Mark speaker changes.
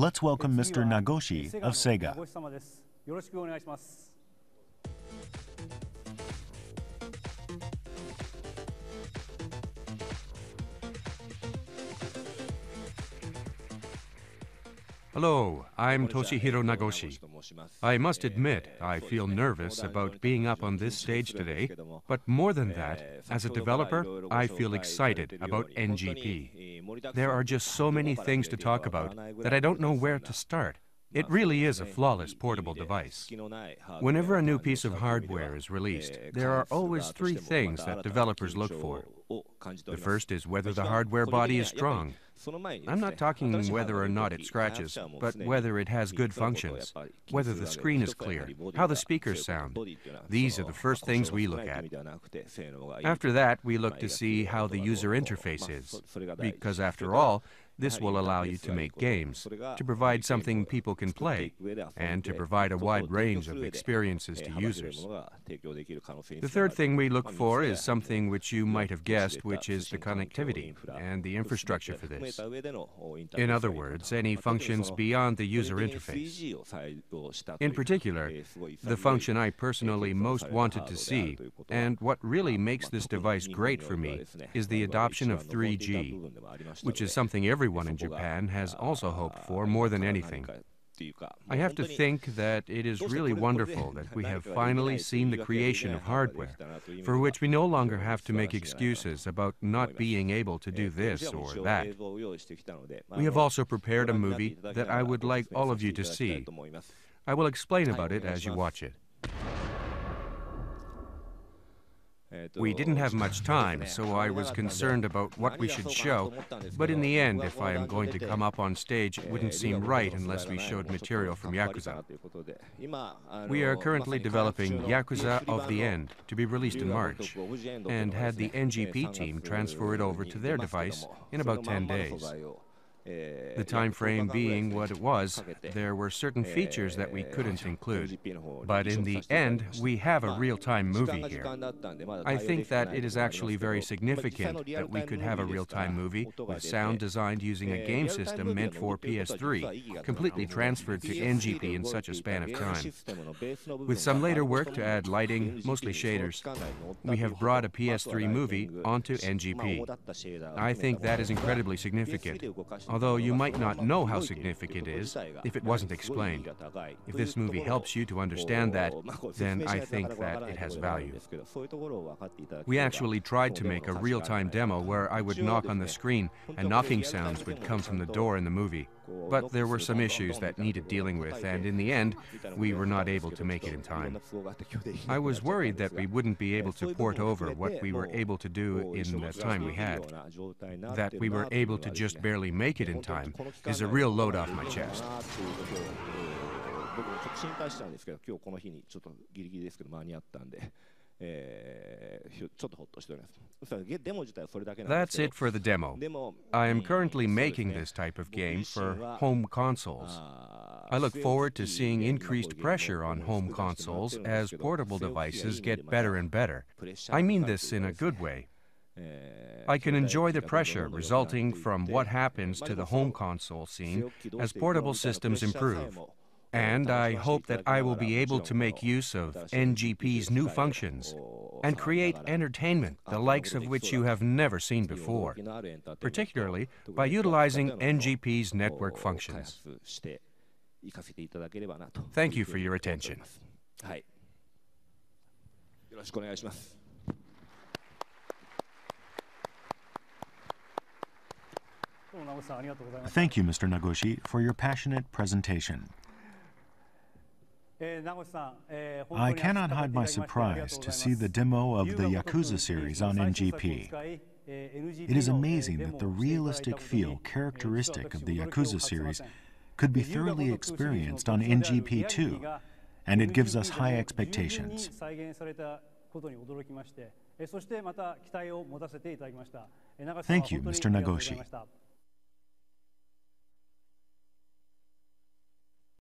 Speaker 1: Let's welcome Mr. Nagoshi of SEGA.
Speaker 2: Hello, I'm Toshihiro Nagoshi. I must admit, I feel nervous about being up on this stage today, but more than that, as a developer, I feel excited about NGP. There are just so many things to talk about that I don't know where to start. It really is a flawless portable device. Whenever a new piece of hardware is released, there are always three things that developers look for. The first is whether the hardware body is strong. I'm not talking whether or not it scratches, but whether it has good functions, whether the screen is clear, how the speakers sound. These are the first things we look at. After that, we look to see how the user interface is, because after all, this will allow you to make games, to provide something people can play, and to provide a wide range of experiences to users. The third thing we look for is something which you might have guessed, which is the connectivity and the infrastructure for this. In other words, any functions beyond the user interface. In particular, the function I personally most wanted to see, and what really makes this device great for me, is the adoption of 3G, which is something everyone in Japan has also hoped for more than anything. I have to think that it is really wonderful that we have finally seen the creation of hardware, for which we no longer have to make excuses about not being able to do this or that. We have also prepared a movie that I would like all of you to see. I will explain about it as you watch it. We didn't have much time, so I was concerned about what we should show, but in the end, if I am going to come up on stage, it wouldn't seem right unless we showed material from Yakuza. We are currently developing Yakuza of the End to be released in March, and had the NGP team transfer it over to their device in about 10 days. The time frame being what it was, there were certain features that we couldn't include. But in the end, we have a real-time movie here. I think that it is actually very significant that we could have a real-time movie with sound designed using a game system meant for PS3, completely transferred to NGP in such a span of time. With some later work to add lighting, mostly shaders, we have brought a PS3 movie onto NGP. I think that is incredibly significant. Although you might not know how significant it is if it wasn't explained. If this movie helps you to understand that, then I think that it has value. We actually tried to make a real-time demo where I would knock on the screen and knocking sounds would come from the door in the movie. But there were some issues that needed dealing with, and in the end, we were not able to make it in time. I was worried that we wouldn't be able to port over what we were able to do in the time we had. That we were able to just barely make it in time is a real load off my chest. That's it for the demo. I am currently making this type of game for home consoles. I look forward to seeing increased pressure on home consoles as portable devices get better and better. I mean this in a good way. I can enjoy the pressure resulting from what happens to the home console scene as portable systems improve. And I hope that I will be able to make use of NGP's new functions and create entertainment the likes of which you have never seen before, particularly by utilizing NGP's network functions. Thank you for your attention.
Speaker 1: Thank you, Mr. Nagoshi, for your passionate presentation. I cannot hide my surprise to see the demo of the Yakuza series on NGP. It is amazing that the realistic feel characteristic of the Yakuza series could be thoroughly experienced on NGP too, and it gives us high expectations. Thank you, Mr. Nagoshi.